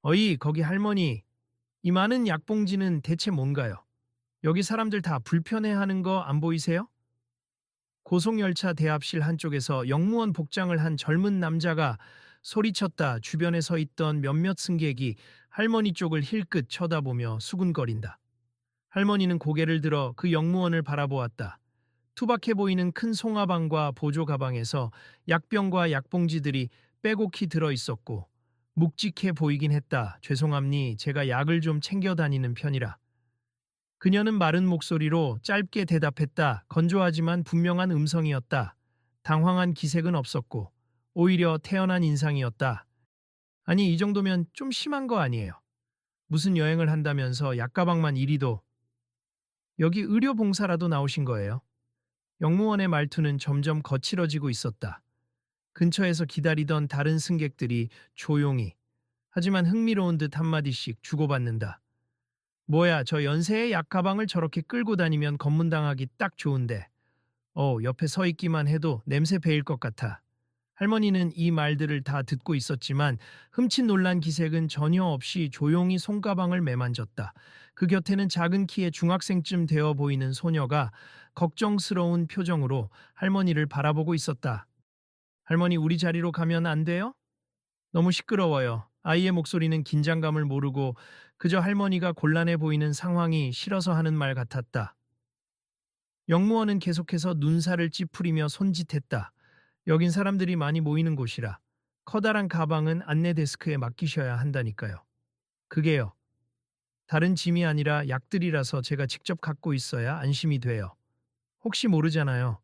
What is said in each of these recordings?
어이, 거기 할머니. 이 많은 약봉지는 대체 뭔가요? 여기 사람들 다 불편해하는 거 안 보이세요? 고속열차 대합실 한쪽에서 영무원 복장을 한 젊은 남자가 소리쳤다. 주변에 서 있던 몇몇 승객이 할머니 쪽을 힐끗 쳐다보며 수군거린다. 할머니는 고개를 들어 그 영무원을 바라보았다. 투박해 보이는 큰 송화방과 보조 가방에서 약병과 약봉지들이 빼곡히 들어 있었고 묵직해 보이긴 했다. 죄송합니. 제가 약을 좀 챙겨 다니는 편이라. 그녀는 마른 목소리로 짧게 대답했다. 건조하지만 분명한 음성이었다. 당황한 기색은 없었고 오히려 태연한 인상이었다. 아니, 이 정도면 좀 심한 거 아니에요. 무슨 여행을 한다면서 약가방만 이리도. 여기 의료봉사라도 나오신 거예요? 영무원의 말투는 점점 거칠어지고 있었다. 근처에서 기다리던 다른 승객들이 조용히 하지만 흥미로운 듯 한마디씩 주고받는다. 뭐야, 저 연세의 약가방을 저렇게 끌고 다니면 검문당하기 딱 좋은데. 옆에 서 있기만 해도 냄새 배일 것 같아. 할머니는 이 말들을 다 듣고 있었지만 흠칫 놀란 기색은 전혀 없이 조용히 손가방을 매만졌다. 그 곁에는 작은 키의 중학생쯤 되어 보이는 소녀가 걱정스러운 표정으로 할머니를 바라보고 있었다. 할머니, 우리 자리로 가면 안 돼요? 너무 시끄러워요. 아이의 목소리는 긴장감을 모르고 그저 할머니가 곤란해 보이는 상황이 싫어서 하는 말 같았다. 영무원은 계속해서 눈살을 찌푸리며 손짓했다. 여긴 사람들이 많이 모이는 곳이라 커다란 가방은 안내 데스크에 맡기셔야 한다니까요. 그게요. 다른 짐이 아니라 약들이라서 제가 직접 갖고 있어야 안심이 돼요. 혹시 모르잖아요.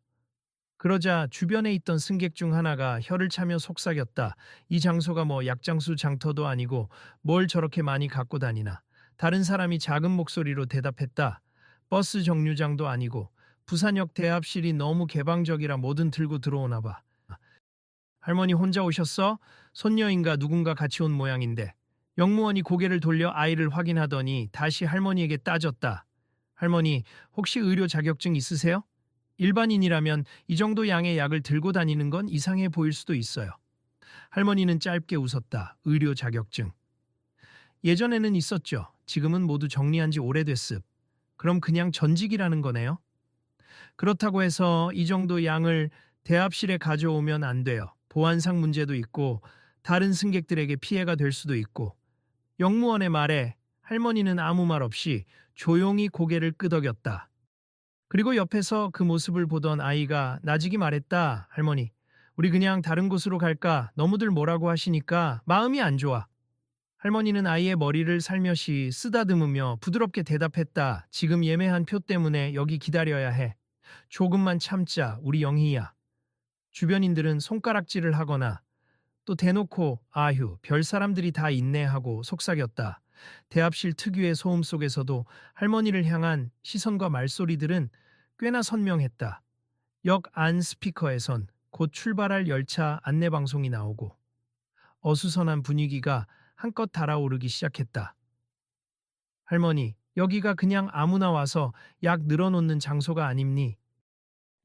그러자 주변에 있던 승객 중 하나가 혀를 차며 속삭였다. 이 장소가 뭐 약장수 장터도 아니고 뭘 저렇게 많이 갖고 다니나. 다른 사람이 작은 목소리로 대답했다. 버스 정류장도 아니고 부산역 대합실이 너무 개방적이라 뭐든 들고 들어오나 봐. 할머니 혼자 오셨어? 손녀인가 누군가 같이 온 모양인데. 영무원이 고개를 돌려 아이를 확인하더니 다시 할머니에게 따졌다. 할머니, 혹시 의료 자격증 있으세요? 일반인이라면 이 정도 양의 약을 들고 다니는 건 이상해 보일 수도 있어요. 할머니는 짧게 웃었다. 의료 자격증. 예전에는 있었죠. 지금은 모두 정리한 지 오래됐습. 그럼 그냥 전직이라는 거네요? 그렇다고 해서 이 정도 양을 대합실에 가져오면 안 돼요. 보안상 문제도 있고 다른 승객들에게 피해가 될 수도 있고. 영무원의 말에 할머니는 아무 말 없이 조용히 고개를 끄덕였다. 그리고 옆에서 그 모습을 보던 아이가 나직이 말했다. 할머니, 우리 그냥 다른 곳으로 갈까? 너무들 뭐라고 하시니까 마음이 안 좋아. 할머니는 아이의 머리를 살며시 쓰다듬으며 부드럽게 대답했다. 지금 예매한 표 때문에 여기 기다려야 해. 조금만 참자, 우리 영희야. 주변인들은 손가락질을 하거나 또 대놓고 아휴, 별 사람들이 다 있네 하고 속삭였다. 대합실 특유의 소음 속에서도 할머니를 향한 시선과 말소리들은 꽤나 선명했다. 역 안 스피커에선 곧 출발할 열차 안내방송이 나오고 어수선한 분위기가 한껏 달아오르기 시작했다. 할머니, 여기가 그냥 아무나 와서 약 늘어놓는 장소가 아닙니?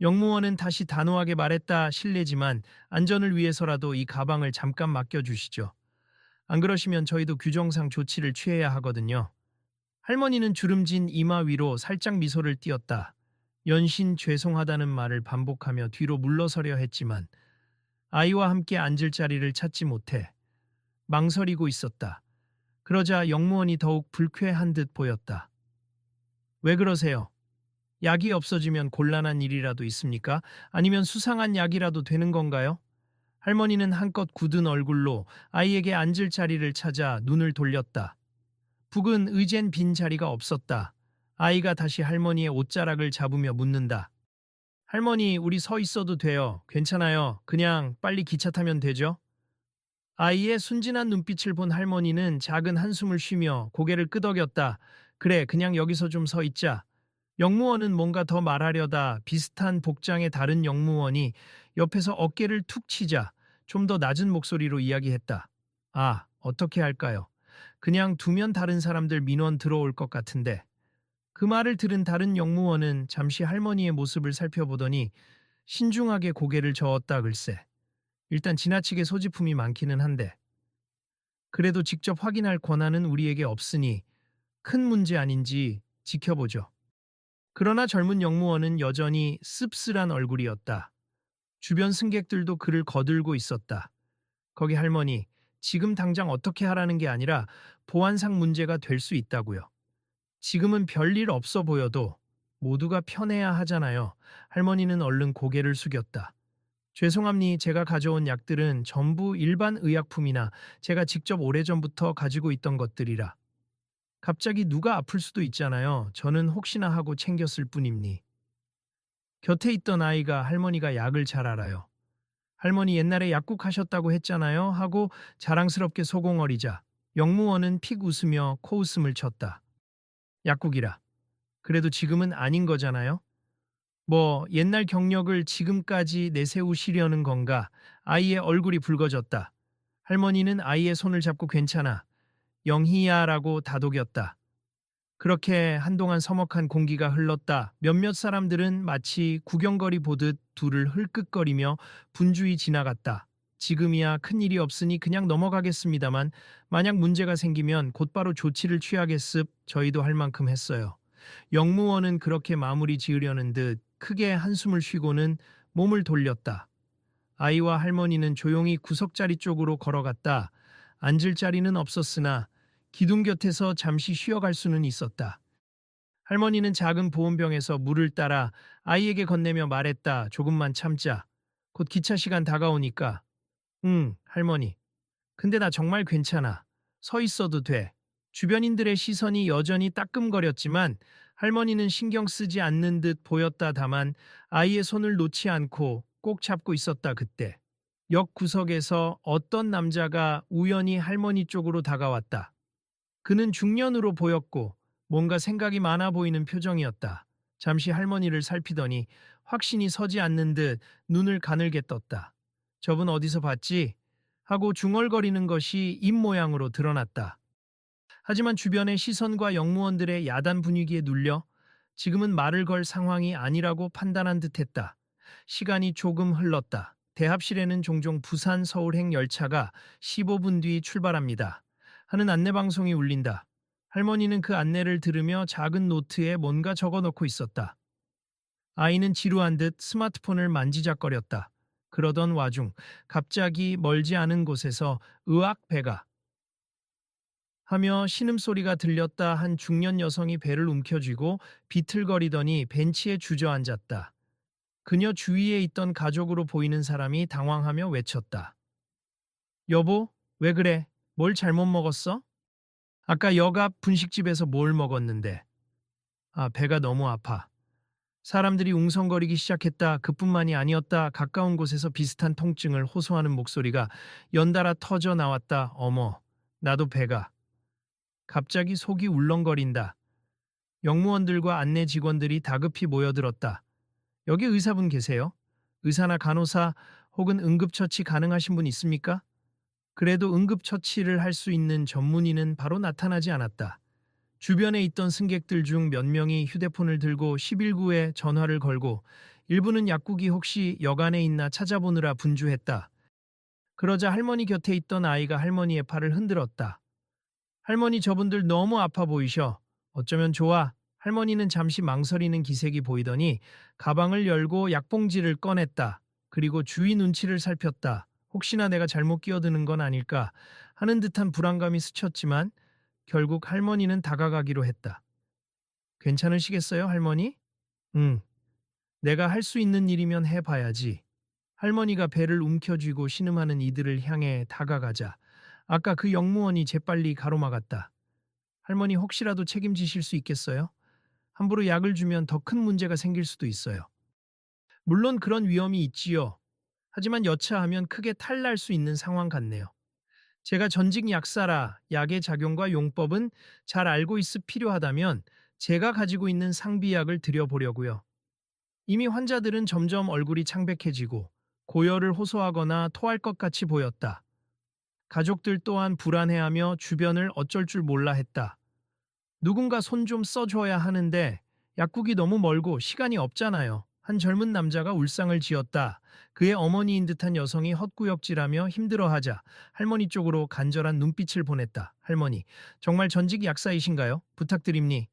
영무원은 다시 단호하게 말했다. 실례지만 안전을 위해서라도 이 가방을 잠깐 맡겨주시죠. 안 그러시면 저희도 규정상 조치를 취해야 하거든요. 할머니는 주름진 이마 위로 살짝 미소를 띄었다. 연신 죄송하다는 말을 반복하며 뒤로 물러서려 했지만 아이와 함께 앉을 자리를 찾지 못해 망설이고 있었다. 그러자 영무원이 더욱 불쾌한 듯 보였다. 왜 그러세요? 약이 없어지면 곤란한 일이라도 있습니까? 아니면 수상한 약이라도 되는 건가요? 할머니는 한껏 굳은 얼굴로 아이에게 앉을 자리를 찾아 눈을 돌렸다. 북은 의젠 빈 자리가 없었다. 아이가 다시 할머니의 옷자락을 잡으며 묻는다. 할머니, 우리 서 있어도 돼요. 괜찮아요. 그냥 빨리 기차 타면 되죠? 아이의 순진한 눈빛을 본 할머니는 작은 한숨을 쉬며 고개를 끄덕였다. 그래, 그냥 여기서 좀 서 있자. 영무원은 뭔가 더 말하려다 비슷한 복장의 다른 영무원이 옆에서 어깨를 툭 치자 좀 더 낮은 목소리로 이야기했다. 아, 어떻게 할까요? 그냥 두면 다른 사람들 민원 들어올 것 같은데. 그 말을 들은 다른 영무원은 잠시 할머니의 모습을 살펴보더니 신중하게 고개를 저었다 글쎄. 일단 지나치게 소지품이 많기는 한데. 그래도 직접 확인할 권한은 우리에게 없으니 큰 문제 아닌지 지켜보죠. 그러나 젊은 영무원은 여전히 씁쓸한 얼굴이었다. 주변 승객들도 그를 거들고 있었다. 거기 할머니, 지금 당장 어떻게 하라는 게 아니라 보안상 문제가 될 수 있다고요. 지금은 별일 없어 보여도 모두가 편해야 하잖아요. 할머니는 얼른 고개를 숙였다. 죄송합니 제가 가져온 약들은 전부 일반 의약품이나 제가 직접 오래전부터 가지고 있던 것들이라. 갑자기 누가 아플 수도 있잖아요. 저는 혹시나 하고 챙겼을 뿐입니. 곁에 있던 아이가 할머니가 약을 잘 알아요. 할머니 옛날에 약국 하셨다고 했잖아요. 하고 자랑스럽게 소공어리자 영무원은 픽 웃으며 코웃음을 쳤다. 약국이라. 그래도 지금은 아닌 거잖아요. 뭐 옛날 경력을 지금까지 내세우시려는 건가? 아이의 얼굴이 붉어졌다. 할머니는 아이의 손을 잡고 괜찮아. 영희야라고 다독였다. 그렇게 한동안 서먹한 공기가 흘렀다. 몇몇 사람들은 마치 구경거리 보듯 둘을 흘끗거리며 분주히 지나갔다. 지금이야 큰일이 없으니 그냥 넘어가겠습니다만 만약 문제가 생기면 곧바로 조치를 취하겠습 저희도 할 만큼 했어요. 영무원은 그렇게 마무리 지으려는 듯 크게 한숨을 쉬고는 몸을 돌렸다. 아이와 할머니는 조용히 구석자리 쪽으로 걸어갔다. 앉을 자리는 없었으나 기둥 곁에서 잠시 쉬어갈 수는 있었다. 할머니는 작은 보온병에서 물을 따라 아이에게 건네며 말했다. 조금만 참자. 곧 기차 시간 다가오니까. 응, 할머니. 근데 나 정말 괜찮아. 서 있어도 돼. 주변인들의 시선이 여전히 따끔거렸지만 할머니는 신경 쓰지 않는 듯 보였다. 다만 아이의 손을 놓지 않고 꼭 잡고 있었다. 그때 역 구석에서 어떤 남자가 우연히 할머니 쪽으로 다가왔다. 그는 중년으로 보였고 뭔가 생각이 많아 보이는 표정이었다. 잠시 할머니를 살피더니 확신이 서지 않는 듯 눈을 가늘게 떴다. 저분 어디서 봤지? 하고 중얼거리는 것이 입 모양으로 드러났다. 하지만 주변의 시선과 영무원들의 야단 분위기에 눌려 지금은 말을 걸 상황이 아니라고 판단한 듯했다. 시간이 조금 흘렀다. 대합실에는 종종 부산 서울행 열차가 15분 뒤 출발합니다. 하는 안내방송이 울린다. 할머니는 그 안내를 들으며 작은 노트에 뭔가 적어놓고 있었다. 아이는 지루한 듯 스마트폰을 만지작거렸다. 그러던 와중 갑자기 멀지 않은 곳에서 의학 배가 하며 신음소리가 들렸다. 한 중년 여성이 배를 움켜쥐고 비틀거리더니 벤치에 주저앉았다. 그녀 주위에 있던 가족으로 보이는 사람이 당황하며 외쳤다. 여보, 왜 그래? 뭘 잘못 먹었어? 아까 역 앞 분식집에서 뭘 먹었는데. 아, 배가 너무 아파. 사람들이 웅성거리기 시작했다. 그뿐만이 아니었다. 가까운 곳에서 비슷한 통증을 호소하는 목소리가 연달아 터져 나왔다. 어머, 나도 배가. 갑자기 속이 울렁거린다. 영무원들과 안내 직원들이 다급히 모여들었다. 여기 의사분 계세요? 의사나 간호사 혹은 응급처치 가능하신 분 있습니까? 그래도 응급처치를 할 수 있는 전문의는 바로 나타나지 않았다. 주변에 있던 승객들 중 몇 명이 휴대폰을 들고 119에 전화를 걸고 일부는 약국이 혹시 역 안에 있나 찾아보느라 분주했다. 그러자 할머니 곁에 있던 아이가 할머니의 팔을 흔들었다. 할머니 저분들 너무 아파 보이셔. 어쩌면 좋아. 할머니는 잠시 망설이는 기색이 보이더니 가방을 열고 약봉지를 꺼냈다. 그리고 주위 눈치를 살폈다. 혹시나 내가 잘못 끼어드는 건 아닐까 하는 듯한 불안감이 스쳤지만 결국 할머니는 다가가기로 했다. 괜찮으시겠어요, 할머니? 응. 내가 할 수 있는 일이면 해봐야지. 할머니가 배를 움켜쥐고 신음하는 이들을 향해 다가가자 아까 그 영무원이 재빨리 가로막았다. 할머니 혹시라도 책임지실 수 있겠어요? 함부로 약을 주면 더 큰 문제가 생길 수도 있어요. 물론 그런 위험이 있지요. 하지만 여차하면 크게 탈날 수 있는 상황 같네요. 제가 전직 약사라 약의 작용과 용법은 잘 알고 있어 필요하다면 제가 가지고 있는 상비약을 드려보려고요. 이미 환자들은 점점 얼굴이 창백해지고 고열을 호소하거나 토할 것 같이 보였다. 가족들 또한 불안해하며 주변을 어쩔 줄 몰라 했다. 누군가 손 좀 써줘야 하는데 약국이 너무 멀고 시간이 없잖아요. 한 젊은 남자가 울상을 지었다. 그의 어머니인 듯한 여성이 헛구역질하며 힘들어하자 할머니 쪽으로 간절한 눈빛을 보냈다. 할머니, 정말 전직 약사이신가요? 부탁드립니.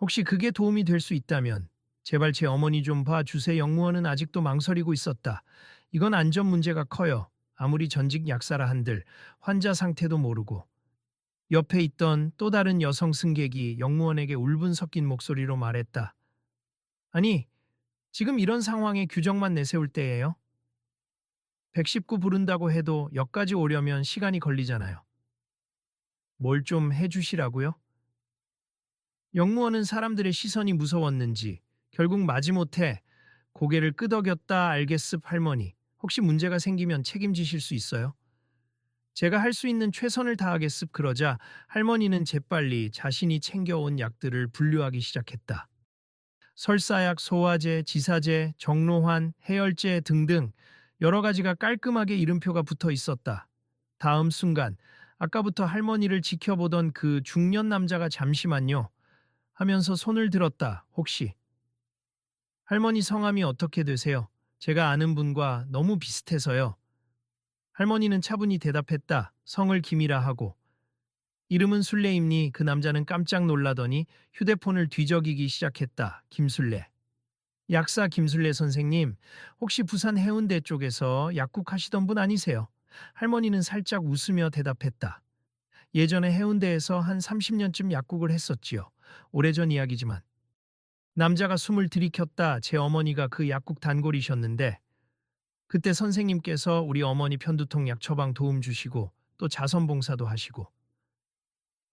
혹시 그게 도움이 될 수 있다면 제발 제 어머니 좀 봐주세요. 영무원은 아직도 망설이고 있었다. 이건 안전 문제가 커요. 아무리 전직 약사라 한들 환자 상태도 모르고. 옆에 있던 또 다른 여성 승객이 영무원에게 울분 섞인 목소리로 말했다. 아니, 지금 이런 상황에 규정만 내세울 때예요? 119 부른다고 해도 역까지 오려면 시간이 걸리잖아요. 뭘 좀 해주시라고요? 영무원은 사람들의 시선이 무서웠는지 결국 마지못해 고개를 끄덕였다. 알겠습 할머니. 혹시 문제가 생기면 책임지실 수 있어요? 제가 할 수 있는 최선을 다하겠습. 그러자 할머니는 재빨리 자신이 챙겨온 약들을 분류하기 시작했다. 설사약, 소화제, 지사제, 정로환, 해열제 등등 여러 가지가 깔끔하게 이름표가 붙어 있었다. 다음 순간 아까부터 할머니를 지켜보던 그 중년 남자가 잠시만요 하면서 손을 들었다. 혹시 할머니 성함이 어떻게 되세요? 제가 아는 분과 너무 비슷해서요. 할머니는 차분히 대답했다. 성을 김이라 하고. 이름은 술래입니. 그 남자는 깜짝 놀라더니 휴대폰을 뒤적이기 시작했다. 김술래. 약사 김술래 선생님, 혹시 부산 해운대 쪽에서 약국 하시던 분 아니세요? 할머니는 살짝 웃으며 대답했다. 예전에 해운대에서 한 30년쯤 약국을 했었지요. 오래전 이야기지만. 남자가 숨을 들이켰다. 제 어머니가 그 약국 단골이셨는데 그때 선생님께서 우리 어머니 편두통 약 처방 도움 주시고 또 자선봉사도 하시고.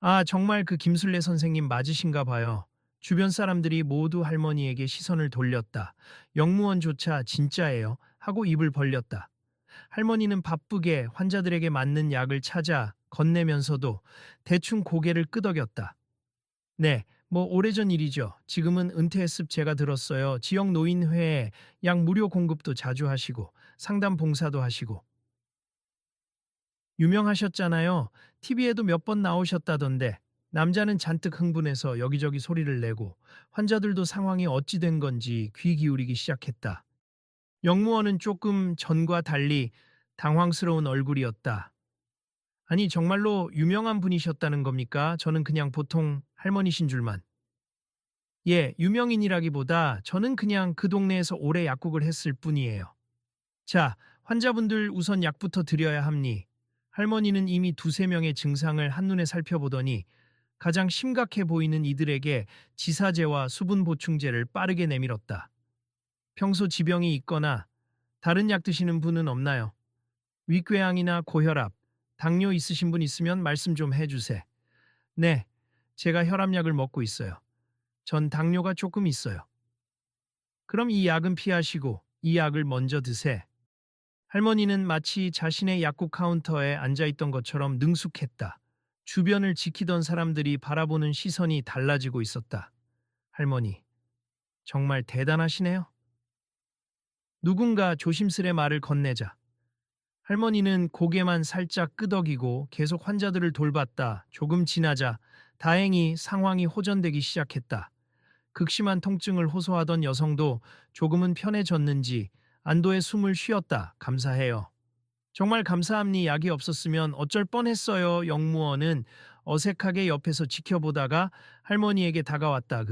아, 정말 그 김술래 선생님 맞으신가 봐요. 주변 사람들이 모두 할머니에게 시선을 돌렸다. 영무원조차 진짜예요 하고 입을 벌렸다. 할머니는 바쁘게 환자들에게 맞는 약을 찾아 건네면서도 대충 고개를 끄덕였다. 네, 뭐 오래전 일이죠. 지금은 은퇴했습. 제가 들었어요. 지역 노인회에 약 무료 공급도 자주 하시고 상담 봉사도 하시고. 유명하셨잖아요. TV에도 몇 번 나오셨다던데. 남자는 잔뜩 흥분해서 여기저기 소리를 내고 환자들도 상황이 어찌 된 건지 귀 기울이기 시작했다. 영무원은 조금 전과 달리 당황스러운 얼굴이었다. 아니, 정말로 유명한 분이셨다는 겁니까? 저는 그냥 보통 할머니신 줄만. 예, 유명인이라기보다 저는 그냥 그 동네에서 오래 약국을 했을 뿐이에요. 자, 환자분들 우선 약부터 드려야 합니. 할머니는 이미 두세 명의 증상을 한눈에 살펴보더니 가장 심각해 보이는 이들에게 지사제와 수분 보충제를 빠르게 내밀었다. 평소 지병이 있거나 다른 약 드시는 분은 없나요? 위궤양이나 고혈압, 당뇨 있으신 분 있으면 말씀 좀 해주세요. 네, 제가 혈압약을 먹고 있어요. 전 당뇨가 조금 있어요. 그럼 이 약은 피하시고 이 약을 먼저 드세요. 할머니는 마치 자신의 약국 카운터에 앉아있던 것처럼 능숙했다. 주변을 지키던 사람들이 바라보는 시선이 달라지고 있었다. 할머니, 정말 대단하시네요. 누군가 조심스레 말을 건네자 할머니는 고개만 살짝 끄덕이고 계속 환자들을 돌봤다. 조금 지나자 다행히 상황이 호전되기 시작했다. 극심한 통증을 호소하던 여성도 조금은 편해졌는지 안도의 숨을 쉬었다. 감사해요. 정말 감사합니. 약이 없었으면 어쩔 뻔했어요. 영무원은 어색하게 옆에서 지켜보다가 할머니에게 다가왔다.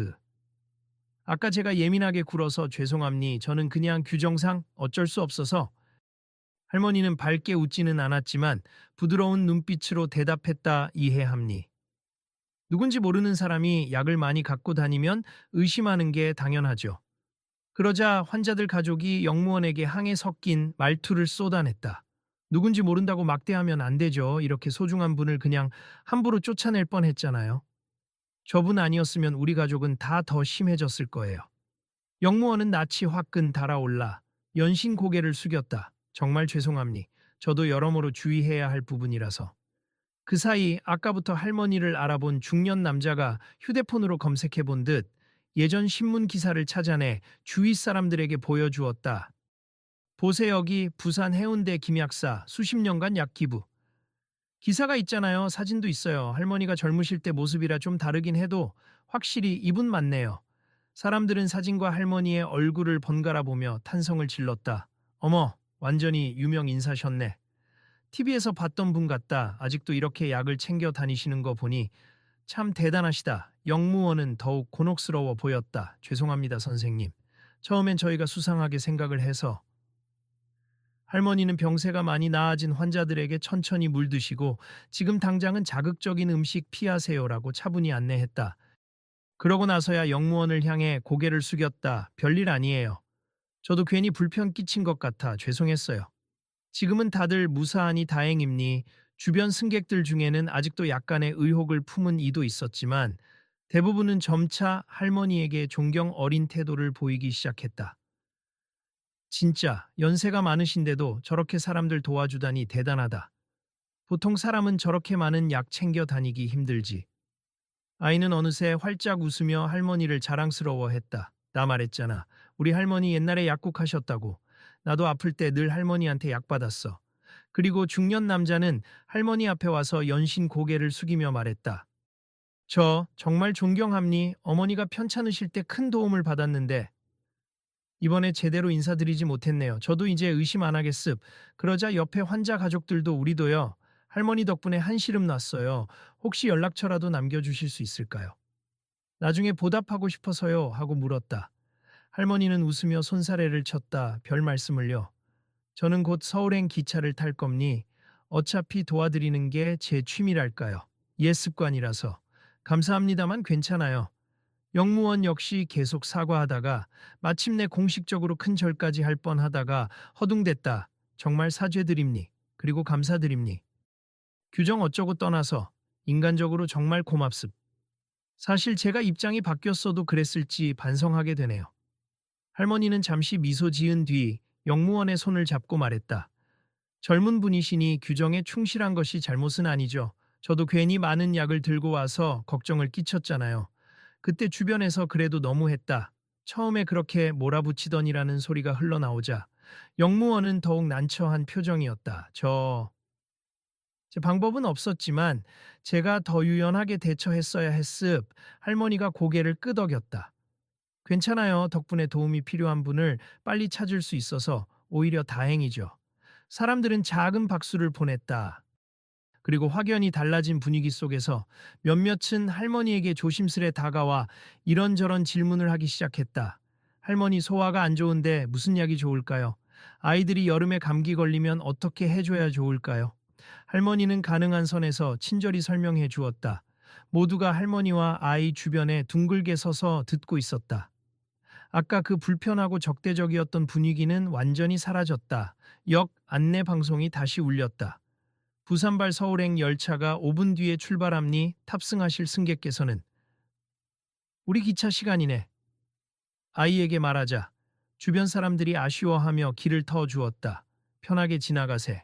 아까 제가 예민하게 굴어서 죄송합니. 저는 그냥 규정상 어쩔 수 없어서. 할머니는 밝게 웃지는 않았지만 부드러운 눈빛으로 대답했다. 이해합니. 누군지 모르는 사람이 약을 많이 갖고 다니면 의심하는 게 당연하죠. 그러자 환자들 가족이 영무원에게 항에 섞인 말투를 쏟아냈다. 누군지 모른다고 막대하면 안 되죠. 이렇게 소중한 분을 그냥 함부로 쫓아낼 뻔했잖아요. 저분 아니었으면 우리 가족은 다 더 심해졌을 거예요. 영무원은 낯이 화끈 달아올라 연신 고개를 숙였다. 정말 죄송합니. 저도 여러모로 주의해야 할 부분이라서. 그 사이 아까부터 할머니를 알아본 중년 남자가 휴대폰으로 검색해 본 듯 예전 신문 기사를 찾아내 주위 사람들에게 보여주었다. 보세 여기 부산 해운대 김약사 수십 년간 약 기부. 기사가 있잖아요. 사진도 있어요. 할머니가 젊으실 때 모습이라 좀 다르긴 해도 확실히 이분 맞네요. 사람들은 사진과 할머니의 얼굴을 번갈아 보며 탄성을 질렀다. 어머, 완전히 유명 인사셨네. TV에서 봤던 분 같다. 아직도 이렇게 약을 챙겨 다니시는 거 보니 참 대단하시다. 영무원은 더욱 곤혹스러워 보였다. 죄송합니다, 선생님. 처음엔 저희가 수상하게 생각을 해서. 할머니는 병세가 많이 나아진 환자들에게 천천히 물 드시고 지금 당장은 자극적인 음식 피하세요라고 차분히 안내했다. 그러고 나서야 영무원을 향해 고개를 숙였다. 별일 아니에요. 저도 괜히 불편 끼친 것 같아 죄송했어요. 지금은 다들 무사하니 다행입니. 주변 승객들 중에는 아직도 약간의 의혹을 품은 이도 있었지만 대부분은 점차 할머니에게 존경 어린 태도를 보이기 시작했다. 진짜 연세가 많으신데도 저렇게 사람들 도와주다니 대단하다. 보통 사람은 저렇게 많은 약 챙겨 다니기 힘들지. 아이는 어느새 활짝 웃으며 할머니를 자랑스러워했다. 나 말했잖아. 우리 할머니 옛날에 약국하셨다고. 나도 아플 때 늘 할머니한테 약 받았어. 그리고 중년 남자는 할머니 앞에 와서 연신 고개를 숙이며 말했다. 저 정말 존경합니. 어머니가 편찮으실 때 큰 도움을 받았는데 이번에 제대로 인사드리지 못했네요. 저도 이제 의심 안 하겠습. 그러자 옆에 환자 가족들도 우리도요. 할머니 덕분에 한시름 났어요. 혹시 연락처라도 남겨주실 수 있을까요? 나중에 보답하고 싶어서요. 하고 물었다. 할머니는 웃으며 손사래를 쳤다. 별 말씀을요. 저는 곧 서울행 기차를 탈 겁니. 어차피 도와드리는 게 제 취미랄까요. 옛 습관이라서. 감사합니다만 괜찮아요. 영무원 역시 계속 사과하다가 마침내 공식적으로 큰 절까지 할 뻔하다가 허둥댔다. 정말 사죄드립니. 그리고 감사드립니. 규정 어쩌고 떠나서 인간적으로 정말 고맙습. 사실 제가 입장이 바뀌었어도 그랬을지 반성하게 되네요. 할머니는 잠시 미소 지은 뒤 영무원의 손을 잡고 말했다. 젊은 분이시니 규정에 충실한 것이 잘못은 아니죠. 저도 괜히 많은 약을 들고 와서 걱정을 끼쳤잖아요. 그때 주변에서 그래도 너무했다. 처음에 그렇게 몰아붙이더니라는 소리가 흘러나오자 영무원은 더욱 난처한 표정이었다. 제 방법은 없었지만 제가 더 유연하게 대처했어야 했습. 할머니가 고개를 끄덕였다. 괜찮아요. 덕분에 도움이 필요한 분을 빨리 찾을 수 있어서 오히려 다행이죠. 사람들은 작은 박수를 보냈다. 그리고 확연히 달라진 분위기 속에서 몇몇은 할머니에게 조심스레 다가와 이런저런 질문을 하기 시작했다. 할머니 소화가 안 좋은데 무슨 약이 좋을까요? 아이들이 여름에 감기 걸리면 어떻게 해줘야 좋을까요? 할머니는 가능한 선에서 친절히 설명해 주었다. 모두가 할머니와 아이 주변에 둥글게 서서 듣고 있었다. 아까 그 불편하고 적대적이었던 분위기는 완전히 사라졌다. 역 안내 방송이 다시 울렸다. 부산발 서울행 열차가 5분 뒤에 출발함니 탑승하실 승객께서는 우리 기차 시간이네. 아이에게 말하자 주변 사람들이 아쉬워하며 길을 터주었다. 편하게 지나가세.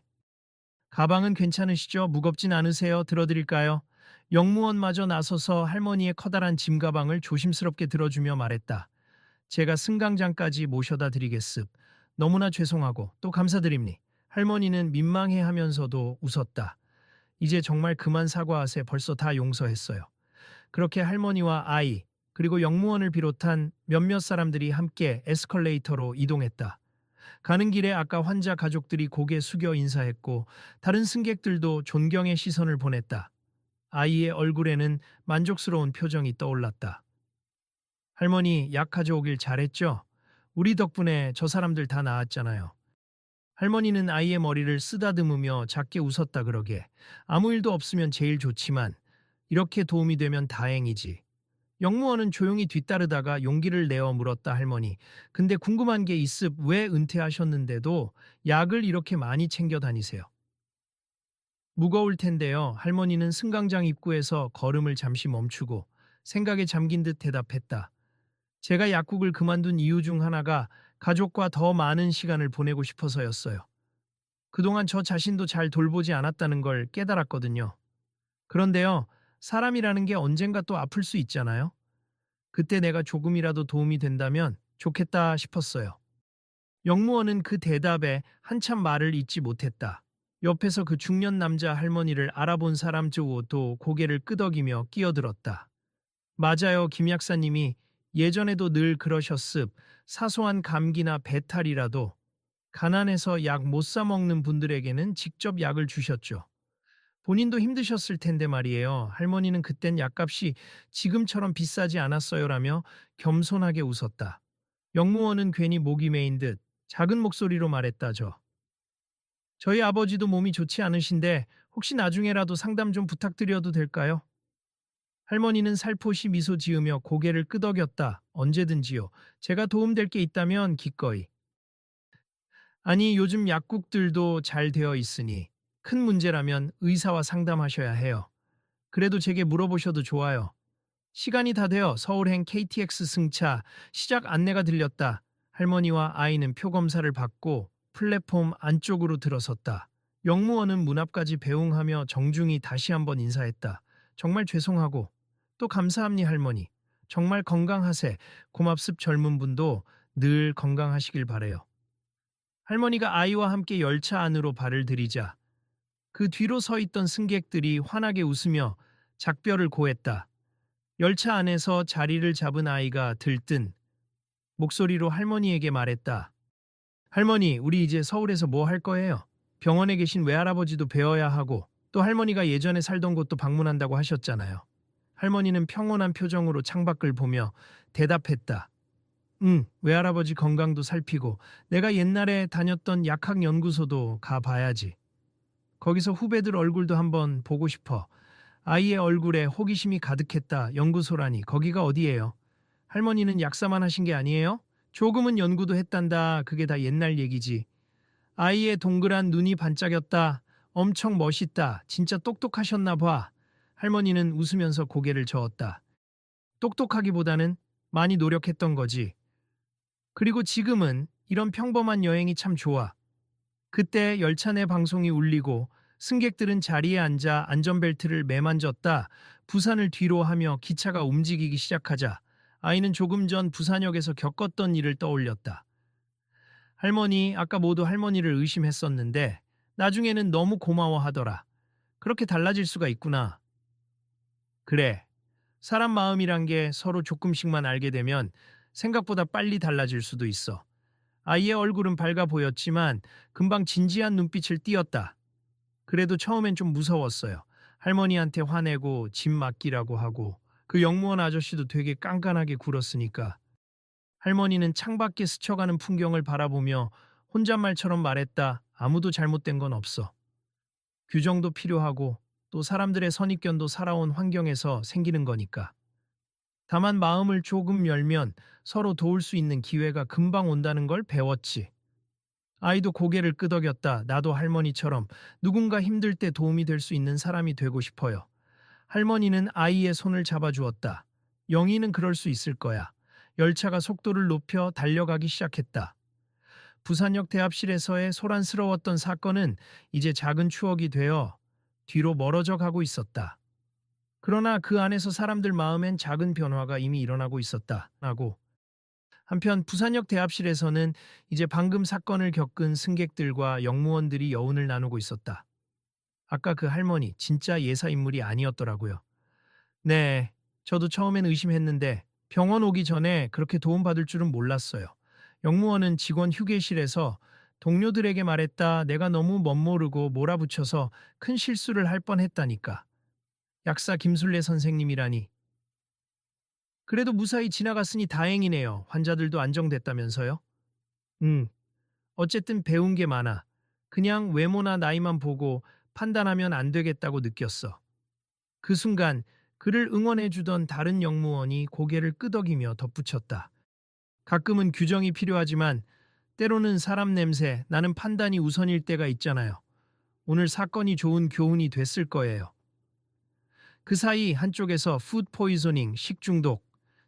가방은 괜찮으시죠? 무겁진 않으세요? 들어드릴까요? 영무원마저 나서서 할머니의 커다란 짐 가방을 조심스럽게 들어주며 말했다. 제가 승강장까지 모셔다 드리겠습. 너무나 죄송하고 또 감사드립니. 할머니는 민망해하면서도 웃었다. 이제 정말 그만 사과하세. 벌써 다 용서했어요. 그렇게 할머니와 아이 그리고 영무원을 비롯한 몇몇 사람들이 함께 에스컬레이터로 이동했다. 가는 길에 아까 환자 가족들이 고개 숙여 인사했고 다른 승객들도 존경의 시선을 보냈다. 아이의 얼굴에는 만족스러운 표정이 떠올랐다. 할머니 약 가져오길 잘했죠? 우리 덕분에 저 사람들 다 나았잖아요. 할머니는 아이의 머리를 쓰다듬으며 작게 웃었다 그러게. 아무 일도 없으면 제일 좋지만 이렇게 도움이 되면 다행이지. 영무원은 조용히 뒤따르다가 용기를 내어 물었다 할머니. 근데 궁금한 게 있습. 왜 은퇴하셨는데도 약을 이렇게 많이 챙겨 다니세요? 무거울 텐데요. 할머니는 승강장 입구에서 걸음을 잠시 멈추고 생각에 잠긴 듯 대답했다. 제가 약국을 그만둔 이유 중 하나가 가족과 더 많은 시간을 보내고 싶어서였어요. 그동안 저 자신도 잘 돌보지 않았다는 걸 깨달았거든요. 그런데요, 사람이라는 게 언젠가 또 아플 수 있잖아요. 그때 내가 조금이라도 도움이 된다면 좋겠다 싶었어요. 영무원은 그 대답에 한참 말을 잇지 못했다. 옆에서 그 중년 남자 할머니를 알아본 사람 도 고개를 끄덕이며 끼어들었다. 맞아요, 김 약사님이 예전에도 늘 그러셨습. 사소한 감기나 배탈이라도 가난해서 약 못 사 먹는 분들에게는 직접 약을 주셨죠. 본인도 힘드셨을 텐데 말이에요. 할머니는 그땐 약값이 지금처럼 비싸지 않았어요라며 겸손하게 웃었다. 영무원은 괜히 목이 메인 듯 작은 목소리로 말했다죠. 저희 아버지도 몸이 좋지 않으신데 혹시 나중에라도 상담 좀 부탁드려도 될까요? 할머니는 살포시 미소 지으며 고개를 끄덕였다. 언제든지요. 제가 도움될 게 있다면 기꺼이. 아니, 요즘 약국들도 잘 되어 있으니 큰 문제라면 의사와 상담하셔야 해요. 그래도 제게 물어보셔도 좋아요. 시간이 다 되어 서울행 KTX 승차 시작 안내가 들렸다. 할머니와 아이는 표 검사를 받고 플랫폼 안쪽으로 들어섰다. 영무원은 문 앞까지 배웅하며 정중히 다시 한번 인사했다. 정말 죄송하고 또 감사합니 할머니. 정말 건강하세. 고맙습 젊은 분도 늘 건강하시길 바래요. 할머니가 아이와 함께 열차 안으로 발을 들이자 그 뒤로 서 있던 승객들이 환하게 웃으며 작별을 고했다. 열차 안에서 자리를 잡은 아이가 들뜬 목소리로 할머니에게 말했다. 할머니, 우리 이제 서울에서 뭐 할 거예요? 병원에 계신 외할아버지도 뵈어야 하고 또 할머니가 예전에 살던 곳도 방문한다고 하셨잖아요. 할머니는 평온한 표정으로 창밖을 보며 대답했다. 응, 외할아버지 건강도 살피고 내가 옛날에 다녔던 약학연구소도 가봐야지. 거기서 후배들 얼굴도 한번 보고 싶어. 아이의 얼굴에 호기심이 가득했다. 연구소라니 거기가 어디예요? 할머니는 약사만 하신 게 아니에요? 조금은 연구도 했단다. 그게 다 옛날 얘기지. 아이의 동그란 눈이 반짝였다. 엄청 멋있다. 진짜 똑똑하셨나 봐. 할머니는 웃으면서 고개를 저었다. 똑똑하기보다는 많이 노력했던 거지. 그리고 지금은 이런 평범한 여행이 참 좋아. 그때 열차 내 방송이 울리고 승객들은 자리에 앉아 안전벨트를 매만졌다. 부산을 뒤로 하며 기차가 움직이기 시작하자 아이는 조금 전 부산역에서 겪었던 일을 떠올렸다. 할머니, 아까 모두 할머니를 의심했었는데 나중에는 너무 고마워하더라. 그렇게 달라질 수가 있구나. 그래. 사람 마음이란 게 서로 조금씩만 알게 되면 생각보다 빨리 달라질 수도 있어. 아이의 얼굴은 밝아 보였지만 금방 진지한 눈빛을 띄었다. 그래도 처음엔 좀 무서웠어요. 할머니한테 화내고 집 맡기라고 하고 그 영무원 아저씨도 되게 깐깐하게 굴었으니까. 할머니는 창밖에 스쳐가는 풍경을 바라보며 혼잣말처럼 말했다. 아무도 잘못된 건 없어. 규정도 필요하고 또 사람들의 선입견도 살아온 환경에서 생기는 거니까. 다만 마음을 조금 열면 서로 도울 수 있는 기회가 금방 온다는 걸 배웠지. 아이도 고개를 끄덕였다. 나도 할머니처럼 누군가 힘들 때 도움이 될 수 있는 사람이 되고 싶어요. 할머니는 아이의 손을 잡아주었다. 영희는 그럴 수 있을 거야. 열차가 속도를 높여 달려가기 시작했다. 부산역 대합실에서의 소란스러웠던 사건은 이제 작은 추억이 되어 뒤로 멀어져 가고 있었다. 그러나 그 안에서 사람들 마음엔 작은 변화가 이미 일어나고 있었다. 라고. 한편 부산역 대합실에서는 이제 방금 사건을 겪은 승객들과 영무원들이 여운을 나누고 있었다. 아까 그 할머니 진짜 예사 인물이 아니었더라고요. 네, 저도 처음엔 의심했는데 병원 오기 전에 그렇게 도움받을 줄은 몰랐어요. 영무원은 직원 휴게실에서 동료들에게 말했다. 내가 너무 멋모르고 몰아붙여서 큰 실수를 할 뻔했다니까. 약사 김술래 선생님이라니. 그래도 무사히 지나갔으니 다행이네요. 환자들도 안정됐다면서요? 응. 어쨌든 배운 게 많아. 그냥 외모나 나이만 보고 판단하면 안 되겠다고 느꼈어. 그 순간 그를 응원해주던 다른 영무원이 고개를 끄덕이며 덧붙였다. 가끔은 규정이 필요하지만 때로는 사람 냄새, 나는 판단이 우선일 때가 있잖아요. 오늘 사건이 좋은 교훈이 됐을 거예요. 그 사이 한쪽에서 푸드 포이zoning, 식중독,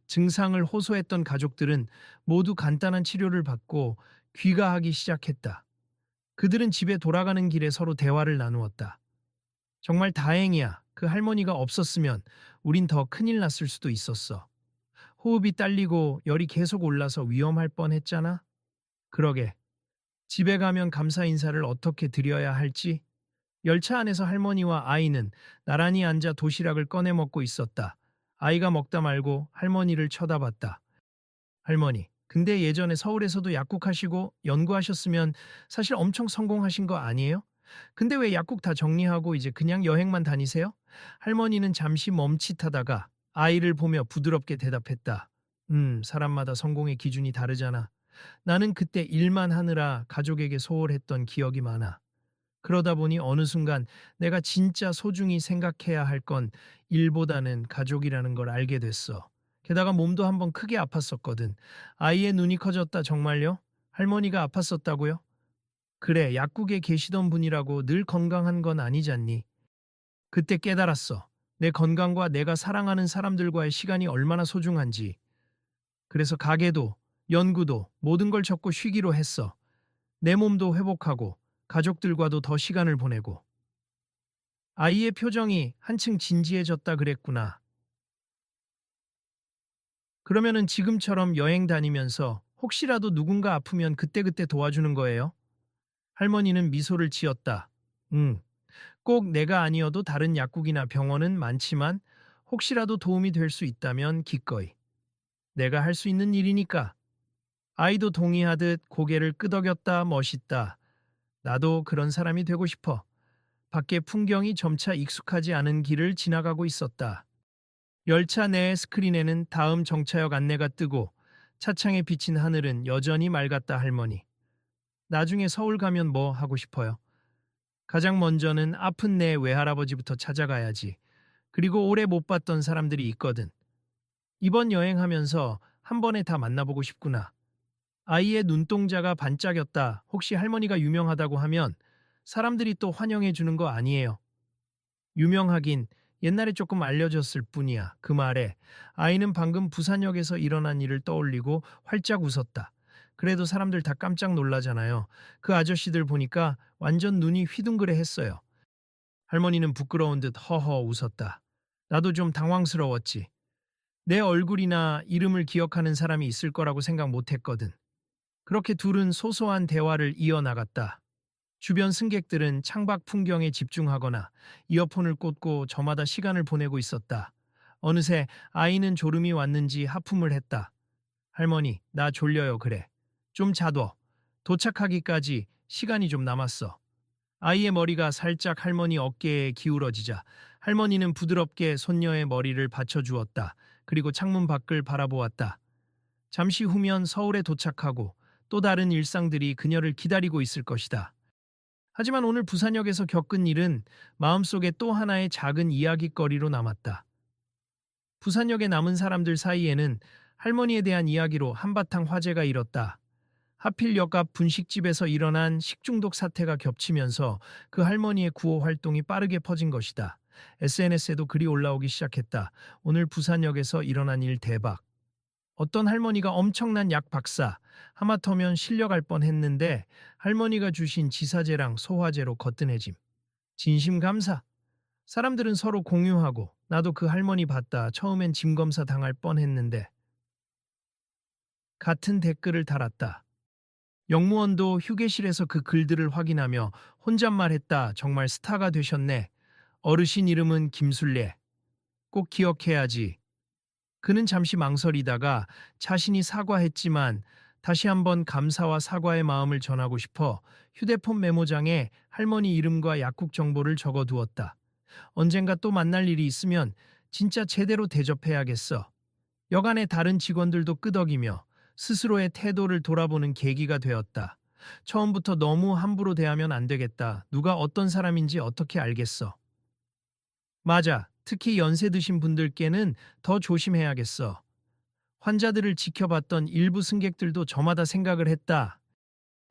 증상을 호소했던 가족들은 모두 간단한 치료를 받고 귀가하기 시작했다. 그들은 집에 돌아가는 길에 서로 대화를 나누었다. 정말 다행이야. 그 할머니가 없었으면 우린 더 큰일 났을 수도 있었어. 호흡이 딸리고 열이 계속 올라서 위험할 뻔했잖아. 그러게. 집에 가면 감사 인사를 어떻게 드려야 할지. 열차 안에서 할머니와 아이는 나란히 앉아 도시락을 꺼내 먹고 있었다. 아이가 먹다 말고 할머니를 쳐다봤다. 할머니, 근데 예전에 서울에서도 약국하시고 연구하셨으면 사실 엄청 성공하신 거 아니에요? 근데 왜 약국 다 정리하고 이제 그냥 여행만 다니세요? 할머니는 잠시 멈칫하다가 아이를 보며 부드럽게 대답했다. 사람마다 성공의 기준이 다르잖아. 나는 그때 일만 하느라 가족에게 소홀했던 기억이 많아. 그러다 보니 어느 순간 내가 진짜 소중히 생각해야 할 건 일보다는 가족이라는 걸 알게 됐어. 게다가 몸도 한번 크게 아팠었거든. 아이의 눈이 커졌다 정말요? 할머니가 아팠었다고요? 그래, 약국에 계시던 분이라고 늘 건강한 건 아니잖니. 그때 깨달았어. 내 건강과 내가 사랑하는 사람들과의 시간이 얼마나 소중한지. 그래서 가게도, 연구도 모든 걸 접고 쉬기로 했어. 내 몸도 회복하고 가족들과도 더 시간을 보내고. 아이의 표정이 한층 진지해졌다 그랬구나. 그러면은 지금처럼 여행 다니면서 혹시라도 누군가 아프면 그때그때 도와주는 거예요? 할머니는 미소를 지었다. 응. 꼭 내가 아니어도 다른 약국이나 병원은 많지만 혹시라도 도움이 될 수 있다면 기꺼이. 내가 할 수 있는 일이니까. 아이도 동의하듯 고개를 끄덕였다. 멋있다. 나도 그런 사람이 되고 싶어. 밖에 풍경이 점차 익숙하지 않은 길을 지나가고 있었다. 열차 내 스크린에는 다음 정차역 안내가 뜨고 차창에 비친 하늘은 여전히 맑았다. 할머니. 나중에 서울 가면 뭐 하고 싶어요? 가장 먼저는 아픈 내 외할아버지부터 찾아가야지. 그리고 오래 못 봤던 사람들이 있거든. 이번 여행하면서 한 번에 다 만나보고 싶구나. 아이의 눈동자가 반짝였다. 혹시 할머니가 유명하다고 하면 사람들이 또 환영해 주는 거 아니에요. 유명하긴 옛날에 조금 알려졌을 뿐이야. 그 말에 아이는 방금 부산역에서 일어난 일을 떠올리고 활짝 웃었다. 그래도 사람들 다 깜짝 놀라잖아요. 그 아저씨들 보니까 완전 눈이 휘둥그레 했어요. 할머니는 부끄러운 듯 허허 웃었다. 나도 좀 당황스러웠지. 내 얼굴이나 이름을 기억하는 사람이 있을 거라고 생각 못 했거든. 그렇게 둘은 소소한 대화를 이어나갔다. 주변 승객들은 창밖 풍경에 집중하거나 이어폰을 꽂고 저마다 시간을 보내고 있었다. 어느새 아이는 졸음이 왔는지 하품을 했다. 할머니, 나 졸려요, 그래. 좀 자둬. 도착하기까지 시간이 좀 남았어. 아이의 머리가 살짝 할머니 어깨에 기울어지자 할머니는 부드럽게 손녀의 머리를 받쳐주었다. 그리고 창문 밖을 바라보았다. 잠시 후면 서울에 도착하고 또 다른 일상들이 그녀를 기다리고 있을 것이다. 하지만 오늘 부산역에서 겪은 일은 마음속에 또 하나의 작은 이야깃거리로 남았다. 부산역에 남은 사람들 사이에는 할머니에 대한 이야기로 한바탕 화제가 일었다. 하필 역 앞 분식집에서 일어난 식중독 사태가 겹치면서 그 할머니의 구호 활동이 빠르게 퍼진 것이다. SNS에도 글이 올라오기 시작했다. 오늘 부산역에서 일어난 일 대박. 어떤 할머니가 엄청난 약 박사, 하마터면 실려갈 뻔했는데 할머니가 주신 지사제랑 소화제로 거뜬해짐. 진심 감사. 사람들은 서로 공유하고 나도 그 할머니 봤다. 처음엔 짐검사 당할 뻔했는데 같은 댓글을 달았다. 영무원도 휴게실에서 그 글들을 확인하며 혼잣말했다. 정말 스타가 되셨네. 어르신 이름은 김술래. 꼭 기억해야지. 그는 잠시 망설이다가 자신이 사과했지만 다시 한번 감사와 사과의 마음을 전하고 싶어 휴대폰 메모장에 할머니 이름과 약국 정보를 적어두었다. 언젠가 또 만날 일이 있으면 진짜 제대로 대접해야겠어. 여간의 다른 직원들도 끄덕이며 스스로의 태도를 돌아보는 계기가 되었다. 처음부터 너무 함부로 대하면 안 되겠다. 누가 어떤 사람인지 어떻게 알겠어. 맞아. 특히 연세 드신 분들께는 더 조심해야겠어. 환자들을 지켜봤던 일부 승객들도 저마다 생각을 했다.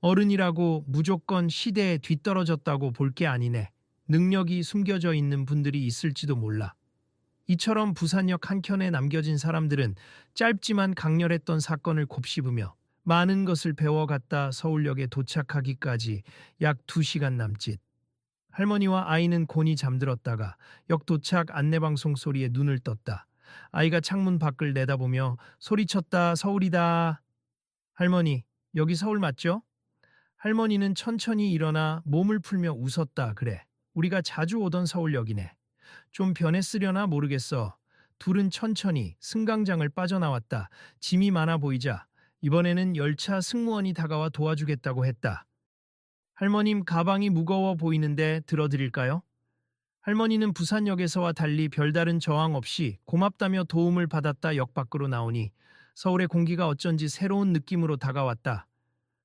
어른이라고 무조건 시대에 뒤떨어졌다고 볼 게 아니네. 능력이 숨겨져 있는 분들이 있을지도 몰라. 이처럼 부산역 한켠에 남겨진 사람들은 짧지만 강렬했던 사건을 곱씹으며 많은 것을 배워갔다. 서울역에 도착하기까지 약 2시간 남짓. 할머니와 아이는 곤히 잠들었다가 역 도착 안내방송 소리에 눈을 떴다. 아이가 창문 밖을 내다보며 소리쳤다. 서울이다. 할머니, 여기 서울 맞죠? 할머니는 천천히 일어나 몸을 풀며 웃었다. 그래, 우리가 자주 오던 서울역이네. 좀 변했으려나 모르겠어. 둘은 천천히 승강장을 빠져나왔다. 짐이 많아 보이자 이번에는 열차 승무원이 다가와 도와주겠다고 했다. 할머님, 가방이 무거워 보이는데 들어드릴까요? 할머니는 부산역에서와 달리 별다른 저항 없이 고맙다며 도움을 받았다 역 밖으로 나오니 서울의 공기가 어쩐지 새로운 느낌으로 다가왔다.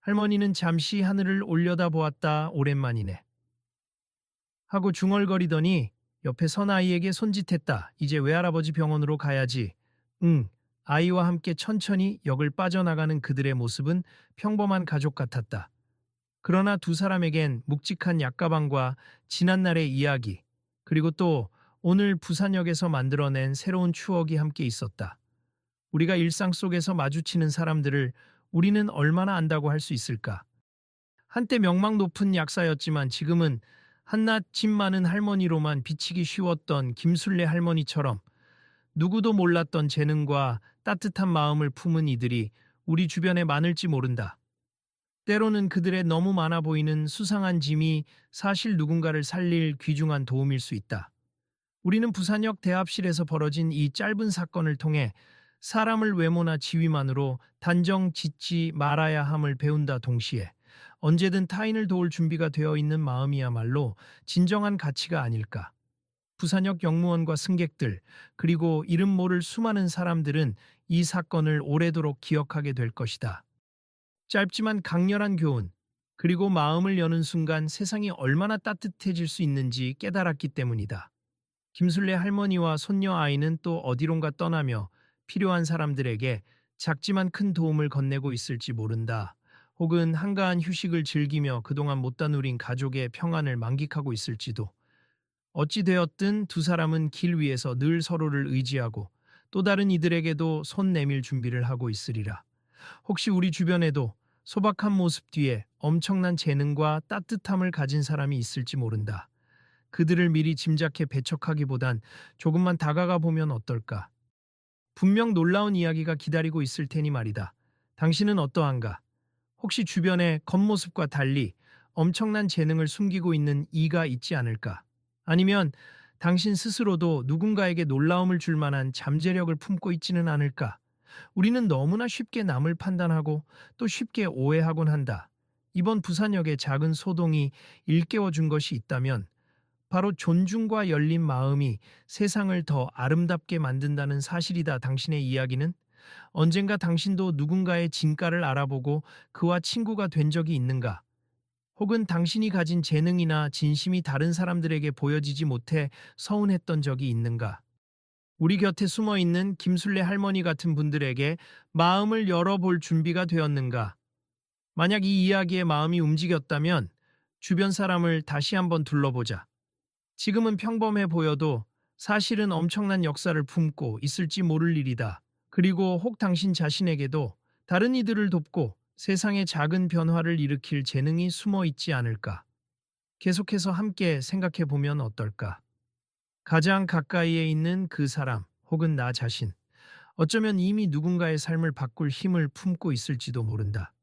할머니는 잠시 하늘을 올려다 보았다. 오랜만이네. 하고 중얼거리더니 옆에 선 아이에게 손짓했다. 이제 외할아버지 병원으로 가야지. 응. 아이와 함께 천천히 역을 빠져나가는 그들의 모습은 평범한 가족 같았다. 그러나 두 사람에겐 묵직한 약가방과 지난날의 이야기, 그리고 또 오늘 부산역에서 만들어낸 새로운 추억이 함께 있었다. 우리가 일상 속에서 마주치는 사람들을 우리는 얼마나 안다고 할 수 있을까? 한때 명망 높은 약사였지만 지금은 한낱 집 많은 할머니로만 비치기 쉬웠던 김술래 할머니처럼 누구도 몰랐던 재능과 따뜻한 마음을 품은 이들이 우리 주변에 많을지 모른다. 때로는 그들의 너무 많아 보이는 수상한 짐이 사실 누군가를 살릴 귀중한 도움일 수 있다. 우리는 부산역 대합실에서 벌어진 이 짧은 사건을 통해 사람을 외모나 지위만으로 단정 짓지 말아야 함을 배운다 동시에 언제든 타인을 도울 준비가 되어 있는 마음이야말로 진정한 가치가 아닐까. 부산역 역무원과 승객들, 그리고 이름 모를 수많은 사람들은 이 사건을 오래도록 기억하게 될 것이다. 짧지만 강렬한 교훈, 그리고 마음을 여는 순간 세상이 얼마나 따뜻해질 수 있는지 깨달았기 때문이다. 김술래 할머니와 손녀 아이는 또 어디론가 떠나며 필요한 사람들에게 작지만 큰 도움을 건네고 있을지 모른다. 혹은 한가한 휴식을 즐기며 그동안 못다 누린 가족의 평안을 만끽하고 있을지도. 어찌 되었든 두 사람은 길 위에서 늘 서로를 의지하고 또 다른 이들에게도 손 내밀 준비를 하고 있으리라. 혹시 우리 주변에도 소박한 모습 뒤에 엄청난 재능과 따뜻함을 가진 사람이 있을지 모른다. 그들을 미리 짐작해 배척하기보단 조금만 다가가 보면 어떨까? 분명 놀라운 이야기가 기다리고 있을 테니 말이다. 당신은 어떠한가? 혹시 주변에 겉모습과 달리 엄청난 재능을 숨기고 있는 이가 있지 않을까? 아니면 당신 스스로도 누군가에게 놀라움을 줄 만한 잠재력을 품고 있지는 않을까? 우리는 너무나 쉽게 남을 판단하고 또 쉽게 오해하곤 한다. 이번 부산역의 작은 소동이 일깨워 준 것이 있다면 바로 존중과 열린 마음이 세상을 더 아름답게 만든다는 사실이다. 당신의 이야기는 언젠가 당신도 누군가의 진가를 알아보고 그와 친구가 된 적이 있는가? 혹은 당신이 가진 재능이나 진심이 다른 사람들에게 보여지지 못해 서운했던 적이 있는가? 우리 곁에 숨어 있는 김술래 할머니 같은 분들에게 마음을 열어볼 준비가 되었는가? 만약 이 이야기에 마음이 움직였다면 주변 사람을 다시 한번 둘러보자. 지금은 평범해 보여도 사실은 엄청난 역사를 품고 있을지 모를 일이다. 그리고 혹 당신 자신에게도 다른 이들을 돕고 세상의 작은 변화를 일으킬 재능이 숨어 있지 않을까. 계속해서 함께 생각해 보면 어떨까. 가장 가까이에 있는 그 사람 혹은 나 자신. 어쩌면 이미 누군가의 삶을 바꿀 힘을 품고 있을지도 모른다.